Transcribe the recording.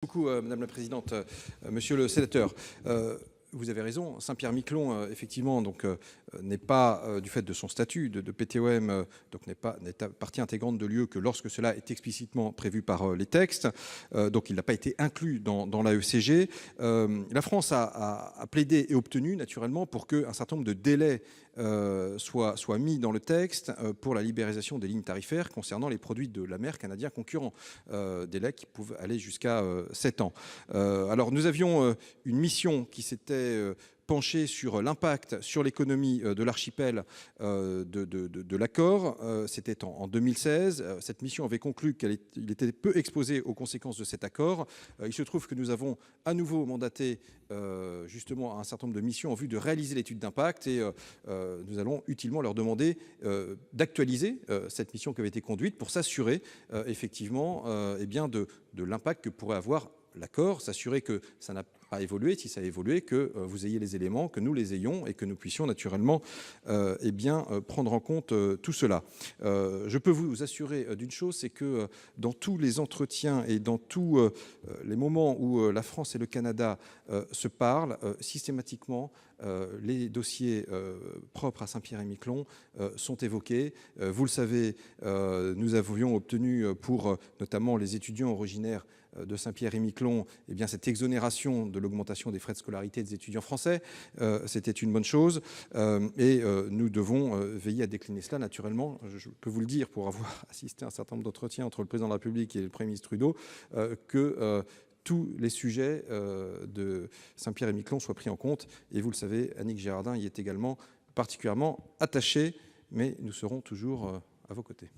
Beaucoup, Madame la Présidente. Monsieur le sénateur, vous avez raison, Saint-Pierre-et-Miquelon, effectivement, n'est pas, du fait de son statut de PTOM, n'est partie intégrante de l'UE que lorsque cela est explicitement prévu par les textes. Donc il n'a pas été inclus dans l'AECG. La France a plaidé et obtenu, naturellement, pour qu'un certain nombre de délais soit mis dans le texte pour la libéralisation des lignes tarifaires concernant les produits de la mer canadiens concurrents, délais qui pouvaient aller jusqu'à 7 ans. Alors nous avions une mission qui s'était penchée sur l'impact sur l'économie de l'archipel de l'accord. C'était en 2016. Cette mission avait conclu qu'il était peu exposé aux conséquences de cet accord. Il se trouve que nous avons à nouveau mandaté justement un certain nombre de missions en vue de réaliser l'étude d'impact et nous allons utilement leur demander d'actualiser cette mission qui avait été conduite pour s'assurer effectivement de l'impact que pourrait avoir l'accord, s'assurer que ça n'a pas évolué, si ça a évolué, que vous ayez les éléments, que nous les ayons et que nous puissions naturellement prendre en compte tout cela. Je peux vous assurer d'une chose, c'est que dans tous les entretiens et dans tous les moments où la France et le Canada se parlent, systématiquement, les dossiers propres à Saint-Pierre-et-Miquelon sont évoqués. Vous le savez, nous avions obtenu pour notamment les étudiants originaires de Saint-Pierre-et-Miquelon, cette exonération de l'augmentation des frais de scolarité des étudiants français. C'était une bonne chose et nous devons veiller à décliner cela naturellement. Je peux vous le dire, pour avoir assisté à un certain nombre d'entretiens entre le président de la République et le Premier ministre Trudeau, que tous les sujets de Saint-Pierre-et-Miquelon soient pris en compte. Et vous le savez, Annick Girardin y est également particulièrement attachée, mais nous serons toujours à vos côtés.